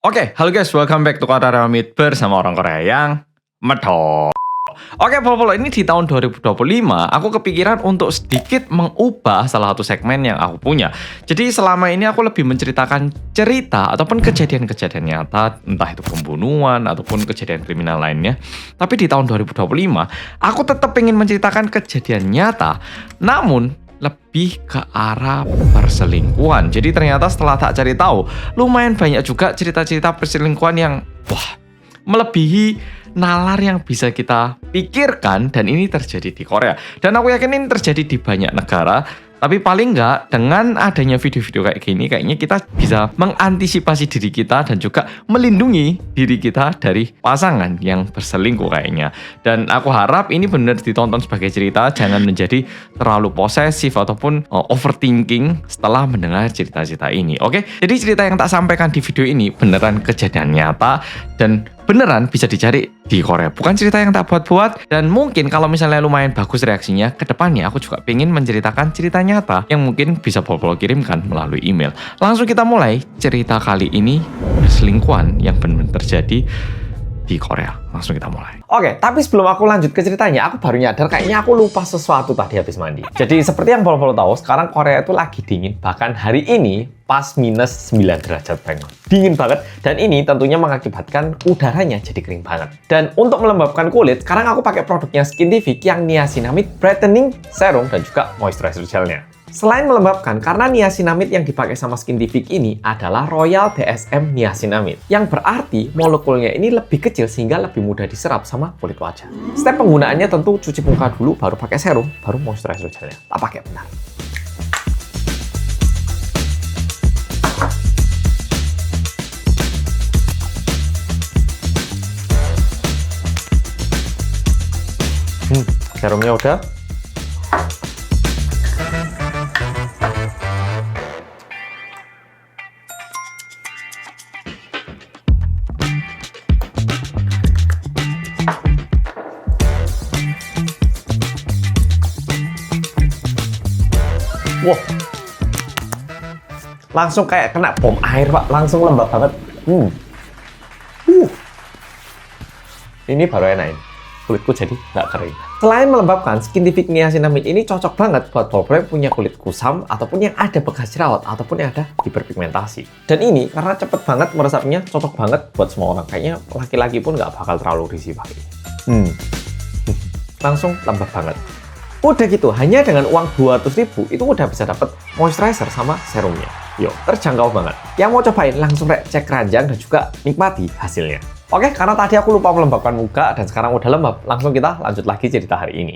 Oke, halo guys, welcome back to Korea Ramit bersama orang Korea yang medok. Oke, Polo, ini di tahun 2025, aku kepikiran untuk sedikit mengubah salah satu segmen yang aku punya. Jadi selama ini aku lebih menceritakan cerita ataupun kejadian-kejadian nyata, entah itu pembunuhan ataupun kejadian kriminal lainnya. Tapi di tahun 2025, aku tetap ingin menceritakan kejadian nyata, namun lebih ke arah perselingkuhan. Jadi ternyata setelah tak cari tahu, lumayan banyak juga cerita-cerita perselingkuhan yang melebihi nalar yang bisa kita pikirkan, dan ini terjadi di Korea. Dan aku yakin ini terjadi di banyak negara. Tapi paling nggak, dengan adanya video-video kayak gini, kayaknya kita bisa mengantisipasi diri kita dan juga melindungi diri kita dari pasangan yang berselingkuh kayaknya. Dan aku harap ini benar ditonton sebagai cerita, jangan menjadi terlalu posesif ataupun overthinking setelah mendengar cerita-cerita ini. Oke, jadi cerita yang tak sampaikan di video ini beneran kejadian nyata dan beneran bisa dicari di Korea. Bukan cerita yang tak buat-buat. Dan mungkin kalau misalnya lumayan bagus reaksinya, kedepannya aku juga pengen menceritakan cerita nyata yang mungkin bisa Polo kirimkan melalui email. Langsung kita mulai cerita kali ini, perselingkuhan yang benar-benar terjadi di Korea. Langsung kita mulai. Oke, tapi sebelum aku lanjut ke ceritanya, aku baru nyadar kayaknya aku lupa sesuatu tadi habis mandi. Jadi seperti yang Polo tahu, sekarang Korea itu lagi dingin. Bahkan hari ini pas minus 9 derajat pengen. Dingin banget, dan ini tentunya mengakibatkan udaranya jadi kering banget. Dan untuk melembabkan kulit, sekarang aku pakai produknya Skintific yang niacinamide brightening serum dan juga moisturizer gelnya. Selain melembabkan, karena niacinamide yang dipakai sama Skintific ini adalah Royal DSM niacinamide, yang berarti molekulnya ini lebih kecil sehingga lebih mudah diserap sama kulit wajah. Step penggunaannya tentu cuci muka dulu, baru pakai serum, baru moisturizer gelnya. Tak pakai, bentar. Serumnya udah. Wow, langsung kayak kena bom air, Pak. Langsung lembab banget. Ini baru enakin. Kulitku jadi nggak kering. Selain melembabkan, Skintific niacinamide ini cocok banget buat Polo punya kulit kusam ataupun yang ada bekas jerawat ataupun yang ada hiperpigmentasi. Dan ini karena cepet banget meresapnya, cocok banget buat semua orang. Kayaknya laki-laki pun nggak bakal terlalu risih pakai. Langsung lembab banget. Udah gitu, hanya dengan uang 200.000 itu udah bisa dapet moisturizer sama serumnya. Yo, terjangkau banget. Yang mau cobain langsung cek keranjang dan juga nikmati hasilnya. Oke, karena tadi aku lupa melembabkan muka dan sekarang udah lembab, langsung kita lanjut lagi cerita hari ini.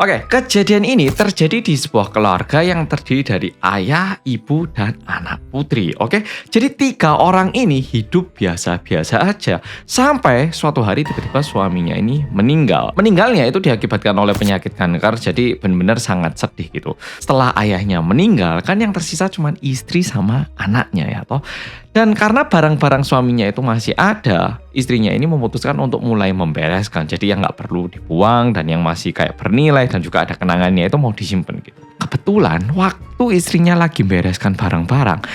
Oke, kejadian ini terjadi di sebuah keluarga yang terdiri dari ayah, ibu, dan anak putri. Oke, jadi 3 orang ini hidup biasa-biasa aja. Sampai suatu hari tiba-tiba suaminya ini meninggal. Meninggalnya itu diakibatkan oleh penyakit kanker, jadi benar-benar sangat sedih gitu. Setelah ayahnya meninggal, kan yang tersisa cuma istri sama anaknya ya toh. Dan karena barang-barang suaminya itu masih ada, istrinya ini memutuskan untuk mulai membereskan. Jadi yang nggak perlu dibuang dan yang masih kayak bernilai dan juga ada kenangannya itu mau disimpan gitu. Kebetulan waktu istrinya lagi bereskan barang-barang,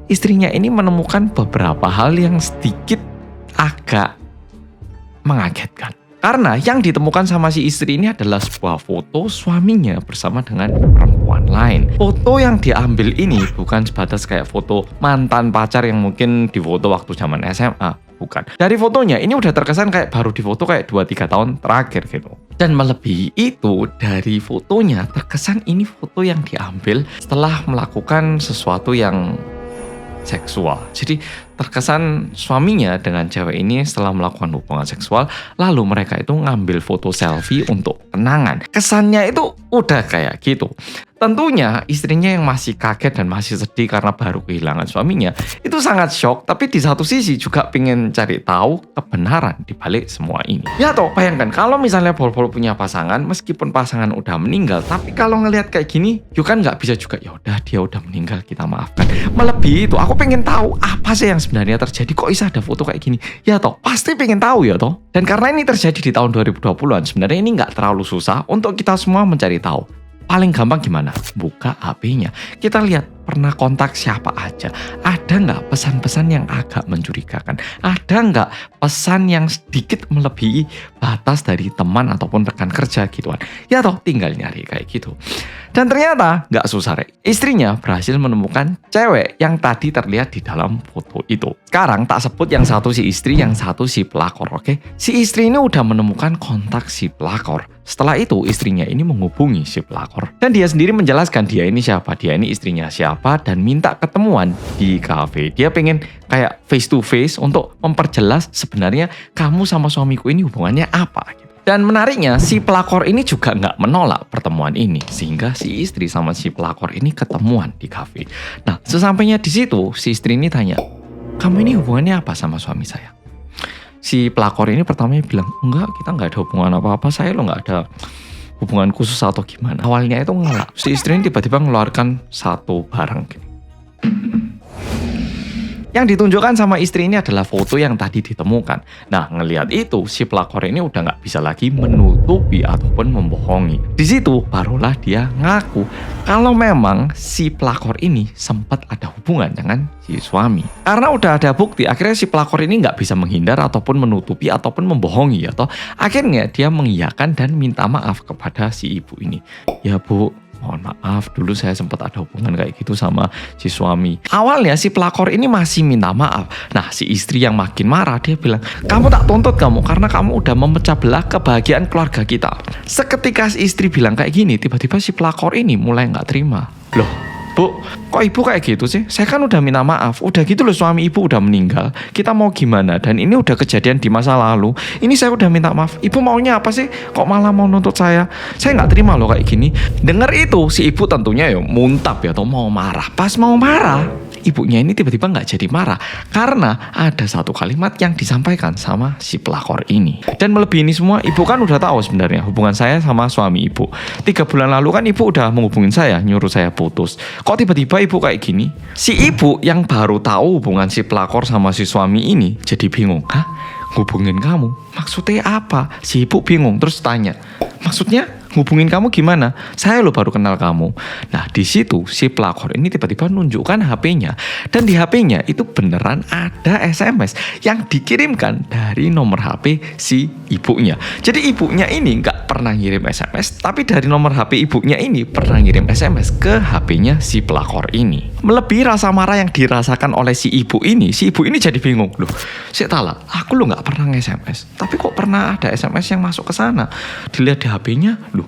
istrinya ini menemukan beberapa hal yang sedikit agak mengagetkan. Karena yang ditemukan sama si istri ini adalah sebuah foto suaminya bersama dengan perempuan lain. Foto yang diambil ini bukan sebatas kayak foto mantan pacar yang mungkin difoto waktu zaman SMA. Bukan. Dari fotonya ini udah terkesan kayak baru difoto kayak 2-3 tahun terakhir gitu. Dan melebihi itu, dari fotonya terkesan ini foto yang diambil setelah melakukan sesuatu yang seksual. Jadi terkesan suaminya dengan cewek ini setelah melakukan hubungan seksual, lalu mereka itu ngambil foto selfie untuk kenangan. Kesannya itu udah kayak gitu. Tentunya istrinya yang masih kaget dan masih sedih karena baru kehilangan suaminya, itu sangat shock, tapi di satu sisi juga pengen cari tahu kebenaran di balik semua ini. Ya toh, bayangkan kalau misalnya Polo punya pasangan, meskipun pasangan udah meninggal, tapi kalau ngelihat kayak gini, yuk kan nggak bisa juga, ya udah dia udah meninggal, kita maafkan. Melebihi itu, aku pengen tahu apa sih yang sebenarnya terjadi, kok bisa ada foto kayak gini. Ya toh, pasti pengen tahu ya toh. Dan karena ini terjadi di tahun 2020-an, sebenarnya ini nggak terlalu susah untuk kita semua mencari tahu. Paling gampang gimana? Buka HP-nya. Kita lihat pernah kontak siapa aja? Ada nggak pesan-pesan yang agak mencurigakan? Ada nggak pesan yang sedikit melebihi batas dari teman ataupun rekan kerja gituan? Ya toh tinggal nyari kayak gitu. Dan ternyata nggak susah, Rek. Istrinya berhasil menemukan cewek yang tadi terlihat di dalam foto itu. Sekarang tak sebut yang satu si istri, yang satu si pelakor, oke? Si istri ini udah menemukan kontak si pelakor. Setelah itu istrinya ini menghubungi si pelakor. Dan dia sendiri menjelaskan dia ini siapa, dia ini istrinya siapa, dan minta ketemuan di kafe. Dia pengen kayak face to face untuk memperjelas sebenarnya kamu sama suamiku ini hubungannya apa. Dan menariknya, si pelakor ini juga nggak menolak pertemuan ini. Sehingga si istri sama si pelakor ini ketemuan di kafe. Nah, sesampainya di situ, si istri ini tanya, kamu ini hubungannya apa sama suami saya? Si pelakor ini pertamanya bilang, enggak, kita nggak ada hubungan apa-apa, saya lo nggak ada hubungan khusus atau gimana. Awalnya itu ngelak. Si istri ini tiba-tiba ngeluarkan satu barang gini. Yang ditunjukkan sama istri ini adalah foto yang tadi ditemukan. Nah, ngelihat itu, si pelakor ini udah nggak bisa lagi menutupi ataupun membohongi. Di situ, barulah dia ngaku kalau memang si pelakor ini sempat ada hubungan dengan si suami. Karena udah ada bukti, akhirnya si pelakor ini nggak bisa menghindar ataupun menutupi ataupun membohongi. Atau akhirnya dia mengiyakan dan minta maaf kepada si ibu ini. Ya Bu, mohon maaf, dulu saya sempat ada hubungan kayak gitu sama si suami. Awalnya si pelakor ini masih minta maaf. Nah, si istri yang makin marah, dia bilang, kamu tak tuntut kamu karena kamu udah memecah belah kebahagiaan keluarga kita. Seketika si istri bilang kayak gini, tiba-tiba si pelakor ini mulai nggak terima. Loh, Bu, kok ibu kayak gitu sih? Saya kan udah minta maaf, udah gitu loh suami ibu udah meninggal. Kita mau gimana? Dan ini udah kejadian di masa lalu. Ini saya udah minta maaf. Ibu maunya apa sih? Kok malah mau nuntut saya? Saya nggak terima loh kayak gini. Dengar itu, si ibu tentunya ya muntap ya atau mau marah. Pas mau marah, ibunya ini tiba-tiba nggak jadi marah karena ada satu kalimat yang disampaikan sama si pelakor ini. Dan melebihi ini semua, ibu kan udah tahu sebenarnya hubungan saya sama suami ibu. 3 bulan lalu kan ibu udah menghubungin saya, nyuruh saya putus. Kok tiba-tiba ibu kayak gini? Si ibu yang baru tahu hubungan si pelakor sama si suami ini jadi bingung. Hah? Hubungin kamu? Maksudnya apa? Si ibu bingung terus tanya, maksudnya hubungin kamu gimana? Saya lo baru kenal kamu. Nah, di situ si pelakor ini tiba-tiba nunjukkan HP-nya. Dan di HP-nya itu beneran ada SMS yang dikirimkan dari nomor HP si ibunya. Jadi ibunya ini nggak pernah ngirim SMS, tapi dari nomor HP ibunya ini pernah ngirim SMS ke HP-nya si pelakor ini. Melebihi rasa marah yang dirasakan oleh si ibu ini jadi bingung. Loh, saya tahu, aku lo nggak pernah nge-SMS, tapi kok pernah ada SMS yang masuk ke sana? Dilihat di HP-nya, loh,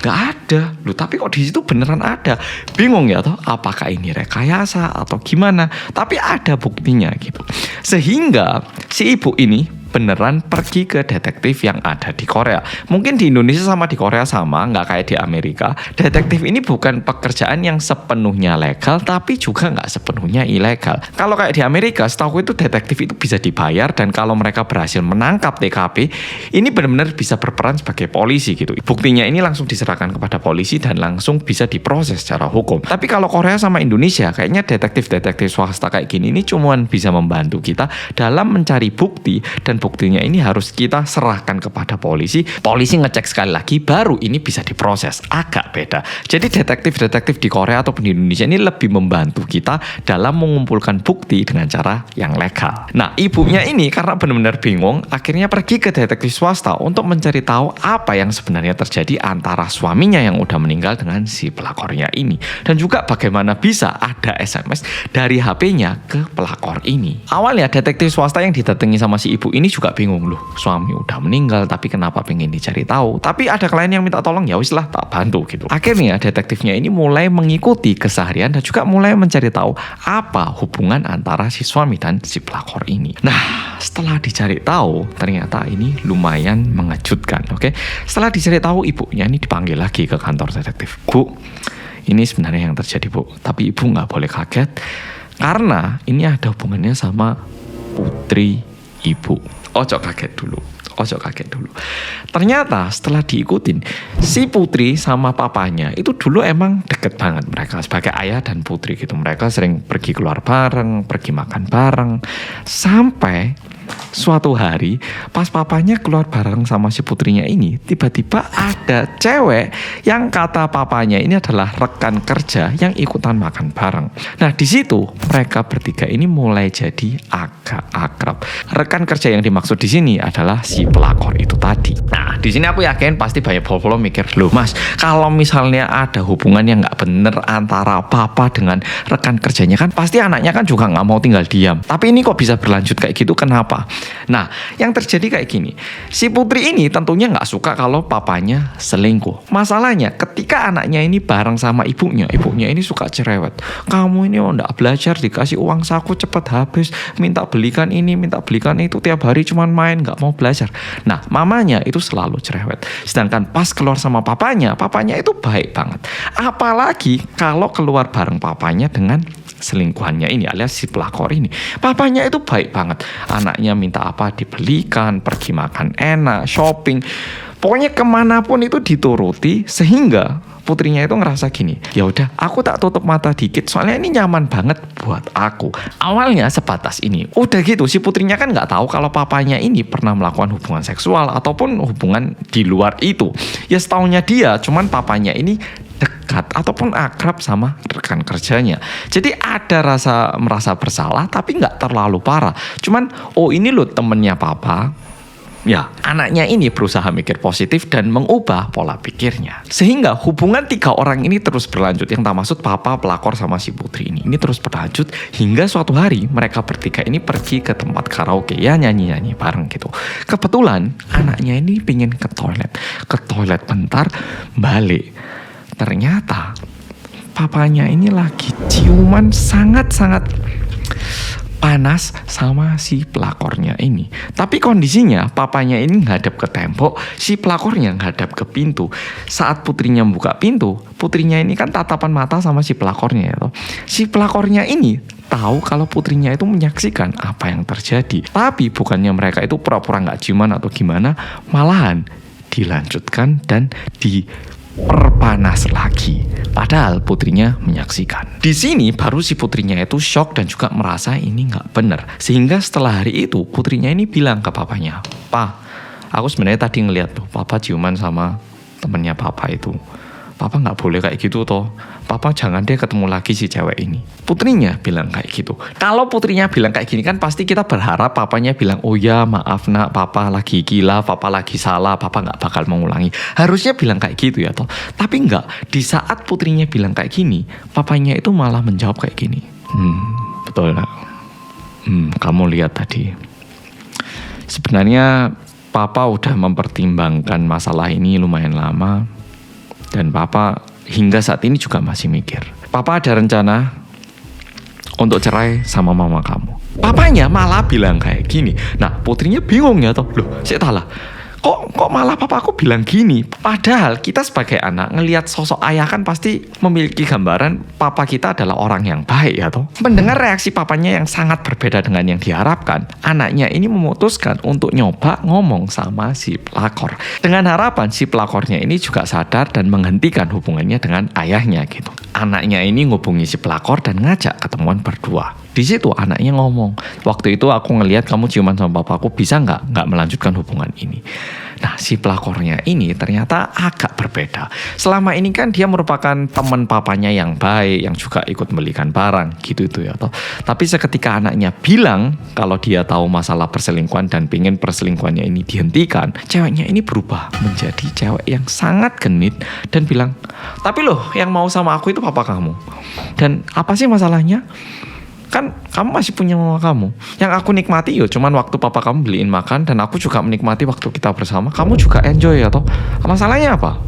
nggak ada. Loh, tapi kok di situ beneran ada? Bingung ya toh, apakah ini rekayasa atau gimana? Tapi ada buktinya gitu. Sehingga si ibu ini beneran pergi ke detektif yang ada di Korea. Mungkin di Indonesia sama di Korea sama, nggak kayak di Amerika. Detektif ini bukan pekerjaan yang sepenuhnya legal, tapi juga nggak sepenuhnya ilegal. Kalau kayak di Amerika, setahu itu detektif itu bisa dibayar, dan kalau mereka berhasil menangkap TKP, ini benar-benar bisa berperan sebagai polisi gitu. Buktinya ini langsung diserahkan kepada polisi dan langsung bisa diproses secara hukum. Tapi kalau Korea sama Indonesia, kayaknya detektif-detektif swasta kayak gini ini cuman bisa membantu kita dalam mencari bukti, dan buktinya ini harus kita serahkan kepada polisi. Polisi ngecek sekali lagi, baru ini bisa diproses. Agak beda. Jadi detektif-detektif di Korea ataupun di Indonesia ini lebih membantu kita dalam mengumpulkan bukti dengan cara yang legal. Nah, ibunya ini karena benar-benar bingung, akhirnya pergi ke detektif swasta untuk mencari tahu apa yang sebenarnya terjadi antara suaminya yang udah meninggal dengan si pelakornya ini. Dan juga bagaimana bisa ada SMS dari HP-nya ke pelakor ini. Awalnya detektif swasta yang didatangi sama si ibu ini juga bingung, loh, suami udah meninggal tapi kenapa pengen dicari tahu. Tapi ada klien yang minta tolong, ya wis lah, tak bantu gitu. Akhirnya detektifnya ini mulai mengikuti keseharian dan juga mulai mencari tahu apa hubungan antara si suami dan si pelakor ini. Nah, setelah dicari tahu, ternyata ini lumayan mengejutkan. Oke, setelah dicari tahu, ibunya ini dipanggil lagi ke kantor detektif. Bu, ini sebenarnya yang terjadi, Bu, tapi ibu nggak boleh kaget karena ini ada hubungannya sama putri ibu. Ojo kaget dulu. Ternyata setelah diikutin, si putri sama papanya itu dulu emang deket banget mereka sebagai ayah dan putri gitu. Mereka sering pergi keluar bareng, pergi makan bareng, sampai suatu hari pas papanya keluar bareng sama si putrinya ini, tiba-tiba ada cewek yang kata papanya ini adalah rekan kerja yang ikutan makan bareng. Nah di situ mereka bertiga ini mulai jadi agak akrab. Rekan kerja yang dimaksud di sini adalah si pelakor itu tadi. Nah di sini aku yakin pasti banyak follow mikir, loh mas, kalau misalnya ada hubungan yang nggak bener antara papa dengan rekan kerjanya kan pasti anaknya kan juga nggak mau tinggal diam. Tapi ini kok bisa berlanjut kayak gitu, kenapa? Nah, yang terjadi kayak gini, si putri ini tentunya nggak suka kalau papanya selingkuh. Masalahnya ketika anaknya ini bareng sama ibunya ini suka cerewet. Kamu ini nggak belajar, dikasih uang saku cepet habis, minta belikan ini, minta belikan itu, tiap hari cuman main, nggak mau belajar. Nah, mamanya itu selalu cerewet. Sedangkan pas keluar sama papanya itu baik banget. Apalagi kalau keluar bareng papanya dengan selingkuhannya ini alias si pelakor ini, papanya itu baik banget. Anaknya minta apa dibelikan, pergi makan enak, shopping, pokoknya kemanapun itu dituruti, sehingga putrinya itu ngerasa gini, ya udah aku tak tutup mata dikit soalnya ini nyaman banget buat aku. Awalnya sebatas ini, udah gitu si putrinya kan nggak tahu kalau papanya ini pernah melakukan hubungan seksual ataupun hubungan di luar itu. Ya setaunya dia cuman papanya ini dekat ataupun akrab sama rekan kerjanya. Jadi ada rasa merasa bersalah tapi nggak terlalu parah. Cuman oh ini loh temennya papa. Ya, anaknya ini berusaha mikir positif dan mengubah pola pikirnya. Sehingga hubungan tiga orang ini terus berlanjut. Yang tak maksud papa, pelakor sama si putri ini. Ini terus berlanjut hingga suatu hari mereka bertiga ini pergi ke tempat karaoke. Ya nyanyi-nyanyi bareng gitu. Kebetulan anaknya ini pingin ke toilet. Ke toilet bentar, balik. Ternyata papanya ini lagi ciuman sangat-sangat panas sama si pelakornya ini. Tapi kondisinya papanya ini ngadep ke tembok, si pelakornya ngadep ke pintu. Saat putrinya membuka pintu, putrinya ini kan tatapan mata sama si pelakornya ya. Si pelakornya ini tahu kalau putrinya itu menyaksikan apa yang terjadi. Tapi bukannya mereka itu pura-pura nggak ciuman atau gimana, malahan dilanjutkan dan diperpanas lagi. Padahal putrinya menyaksikan. Di sini baru si putrinya itu shock dan juga merasa ini nggak benar. Sehingga setelah hari itu putrinya ini bilang ke papanya, "Pa, aku sebenarnya tadi ngeliat tuh papa ciuman sama temennya papa itu. Papa nggak boleh kayak gitu toh. Papa jangan deh ketemu lagi si cewek ini." Putrinya bilang kayak gitu. Kalau putrinya bilang kayak gini kan pasti kita berharap papanya bilang, "Oh ya maaf nak, papa lagi gila, papa lagi salah, papa nggak bakal mengulangi." Harusnya bilang kayak gitu ya toh. Tapi nggak. Di saat putrinya bilang kayak gini, papanya itu malah menjawab kayak gini. Betul nak. Kamu lihat tadi. Sebenarnya papa udah mempertimbangkan masalah ini lumayan lama. Dan papa hingga saat ini juga masih mikir. Papa ada rencana untuk cerai sama mama kamu. Papanya malah bilang kayak gini. Nah putrinya bingung ya toh. Loh saya salah. Kok malah papaku bilang gini? Padahal kita sebagai anak ngelihat sosok ayah kan pasti memiliki gambaran papa kita adalah orang yang baik ya toh. Mendengar reaksi papanya yang sangat berbeda dengan yang diharapkan, anaknya ini memutuskan untuk nyoba ngomong sama si pelakor. Dengan harapan si pelakornya ini juga sadar dan menghentikan hubungannya dengan ayahnya gitu. Anaknya ini ngubungi si pelakor dan ngajak ketemuan berdua. Di situ anaknya ngomong, "Waktu itu aku ngelihat kamu ciuman sama papaku, bisa nggak melanjutkan hubungan ini?" Nah si pelakornya ini ternyata agak berbeda. Selama ini kan dia merupakan teman papanya yang baik, yang juga ikut belikan barang gitu itu ya toh. Tapi seketika anaknya bilang kalau dia tahu masalah perselingkuhan dan pengen perselingkuhannya ini dihentikan, ceweknya ini berubah menjadi cewek yang sangat genit dan bilang, "Tapi loh yang mau sama aku itu papa kamu. Dan apa sih masalahnya? Kan kamu masih punya mama kamu. Yang aku nikmati yo cuman waktu papa kamu beliin makan, dan aku juga menikmati waktu kita bersama. Kamu juga enjoy ya toh. Masalahnya apa?"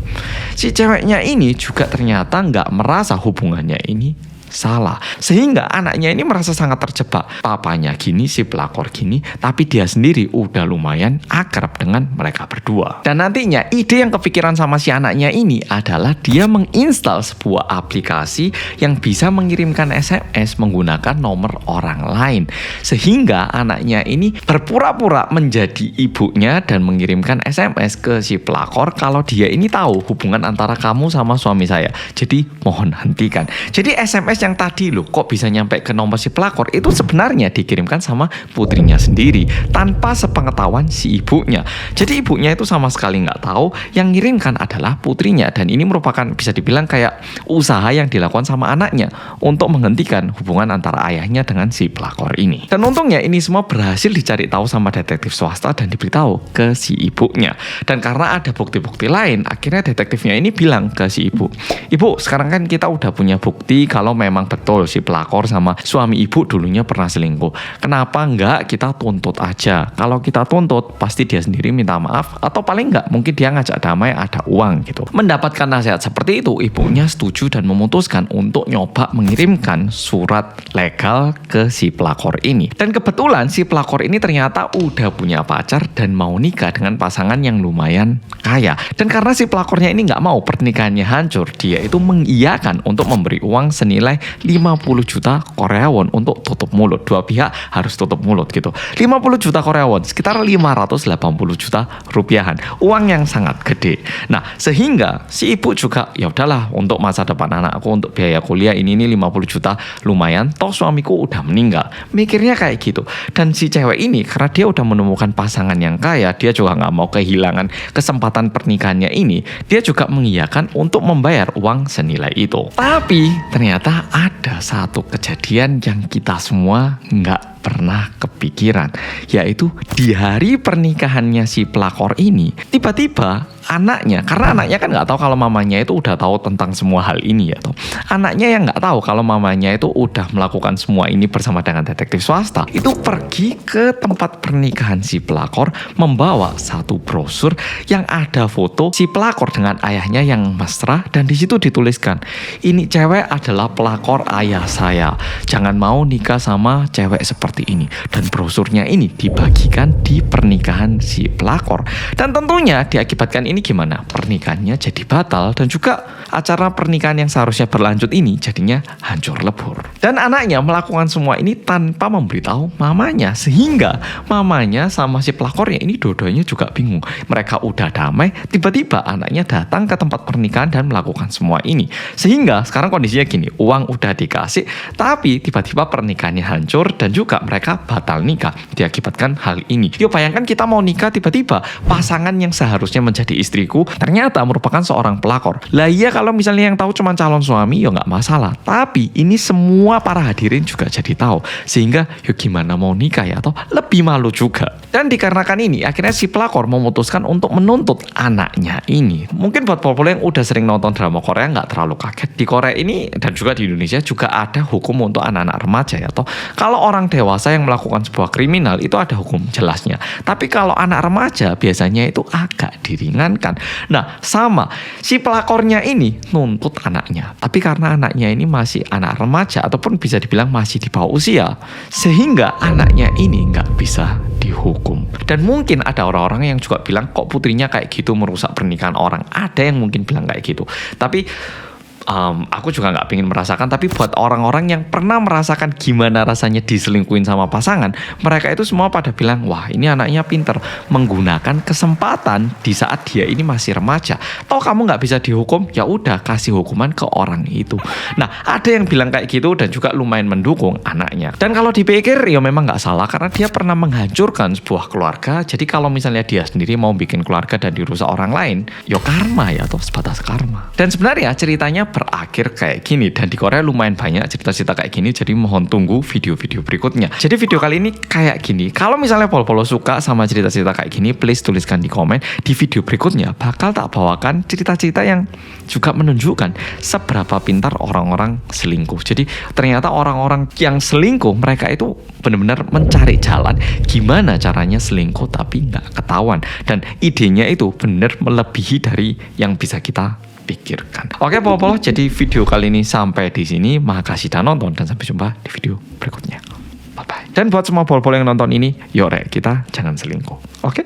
Si ceweknya ini juga ternyata nggak merasa hubungannya ini salah. Sehingga anaknya ini merasa sangat terjebak. Papanya gini, si pelakor gini, tapi dia sendiri udah lumayan akrab dengan mereka berdua. Dan nantinya ide yang kepikiran sama si anaknya ini adalah dia menginstal sebuah aplikasi yang bisa mengirimkan SMS menggunakan nomor orang lain. Sehingga anaknya ini berpura-pura menjadi ibunya dan mengirimkan SMS ke si pelakor kalau dia ini tahu hubungan antara kamu sama suami saya. Jadi mohon hentikan. Jadi SMS yang tadi loh, kok bisa nyampe ke nomor si pelakor, itu sebenarnya dikirimkan sama putrinya sendiri tanpa sepengetahuan si ibunya. Jadi ibunya itu sama sekali nggak tahu, yang ngirimkan adalah putrinya. Dan ini merupakan bisa dibilang kayak usaha yang dilakukan sama anaknya untuk menghentikan hubungan antara ayahnya dengan si pelakor ini. Dan untungnya ini semua berhasil dicari tahu sama detektif swasta dan diberitahu ke si ibunya. Dan karena ada bukti-bukti lain, akhirnya detektifnya ini bilang ke si ibu, "Ibu, sekarang kan kita udah punya bukti kalau memang betul si pelakor sama suami ibu dulunya pernah selingkuh. Kenapa nggak kita tuntut aja? Kalau kita tuntut, pasti dia sendiri minta maaf, atau paling nggak mungkin dia ngajak damai, ada uang gitu." Mendapatkan nasihat seperti itu, ibunya setuju dan memutuskan untuk nyoba mengirimkan surat legal ke si pelakor ini. Dan kebetulan si pelakor ini ternyata udah punya pacar dan mau nikah dengan pasangan yang lumayan kaya. Dan karena si pelakornya ini nggak mau pernikahannya hancur, dia itu mengiyakan untuk memberi uang senilai 50 juta Korea won untuk tutup mulut. Dua pihak harus tutup mulut gitu. 50 juta Korea won, sekitar 580 juta rupiahan. Uang yang sangat gede. Nah, sehingga si ibu juga, ya udahlah, untuk masa depan anakku, untuk biaya kuliah ini 50 juta lumayan, toh suamiku udah meninggal. Mikirnya kayak gitu. Dan si cewek ini karena dia udah menemukan pasangan yang kaya, dia juga nggak mau kehilangan kesempatan pernikahannya ini, dia juga mengiyakan untuk membayar uang senilai itu. Tapi ternyata ada satu kejadian yang kita semua nggak pernah kepikiran, yaitu di hari pernikahannya si pelakor ini, tiba-tiba anaknya, karena anaknya kan nggak tahu kalau mamanya itu udah tahu tentang semua hal ini ya toh. Anaknya yang nggak tahu kalau mamanya itu udah melakukan semua ini bersama dengan detektif swasta, itu pergi ke tempat pernikahan si pelakor membawa satu brosur yang ada foto si pelakor dengan ayahnya yang mesra, dan di situ dituliskan, "Ini cewek adalah pelakor ayah saya. Jangan mau nikah sama cewek seperti ini." Dan brosurnya ini dibagikan di pernikahan si pelakor. Dan tentunya diakibatkan ini gimana? Pernikahannya jadi batal, dan juga acara pernikahan yang seharusnya berlanjut ini jadinya hancur lebur. Dan anaknya melakukan semua ini tanpa memberitahu mamanya, sehingga mamanya sama si pelakornya ini dua-duanya juga bingung. Mereka udah damai, tiba-tiba anaknya datang ke tempat pernikahan dan melakukan semua ini. Sehingga sekarang kondisinya gini, uang udah dikasih, tapi tiba-tiba pernikahannya hancur dan juga mereka batal nikah diakibatkan hal ini. Yuk bayangkan kita mau nikah, tiba-tiba pasangan yang seharusnya menjadi istriku ternyata merupakan seorang pelakor. Lah iya, kalau misalnya yang tahu cuma calon suami ya nggak masalah, tapi ini semua para hadirin juga jadi tahu, sehingga yuk gimana mau nikah ya, atau lebih malu juga. Dan dikarenakan ini akhirnya si pelakor memutuskan untuk menuntut anaknya ini. Mungkin buat populer yang udah sering nonton drama Korea nggak terlalu kaget, di Korea ini dan juga di Indonesia juga ada hukum untuk anak-anak remaja ya toh. Kalau orang dewasa yang melakukan sebuah kriminal itu ada hukum jelasnya, tapi kalau anak remaja biasanya itu agak diringankan. Nah, sama si pelakornya ini nuntut anaknya, tapi karena anaknya ini masih anak remaja ataupun bisa dibilang masih di bawah usia, sehingga anaknya ini nggak bisa dihukum. Dan mungkin ada orang-orang yang juga bilang, kok putrinya kayak gitu merusak pernikahan orang. Ada yang mungkin bilang kayak gitu, tapi aku juga nggak pengen merasakan. Tapi buat orang-orang yang pernah merasakan gimana rasanya diselingkuhin sama pasangan, mereka itu semua pada bilang, wah ini anaknya pinter menggunakan kesempatan di saat dia ini masih remaja. Toh kamu nggak bisa dihukum, ya udah kasih hukuman ke orang itu. Nah, ada yang bilang kayak gitu dan juga lumayan mendukung anaknya. Dan kalau dipikir ya memang nggak salah, karena dia pernah menghancurkan sebuah keluarga. Jadi kalau misalnya dia sendiri mau bikin keluarga dan dirusak orang lain, ya karma ya, toh sebatas karma. Dan sebenarnya ceritanya berakhir kayak gini, dan di Korea lumayan banyak cerita-cerita kayak gini, jadi mohon tunggu video-video berikutnya. Jadi video kali ini kayak gini, kalau misalnya Polo suka sama cerita-cerita kayak gini, please tuliskan di komen. Di video berikutnya bakal tak bawakan cerita-cerita yang juga menunjukkan seberapa pintar orang-orang selingkuh. Jadi ternyata orang-orang yang selingkuh, mereka itu benar-benar mencari jalan gimana caranya selingkuh tapi nggak ketahuan, dan idenya itu benar melebihi dari yang bisa kita pikirkan. Oke, Polo, jadi video kali ini sampai di sini. Makasih sudah nonton dan sampai jumpa di video berikutnya. Bye bye. Dan buat semua Polo yang nonton ini, yuk kita jangan selingkuh. Oke?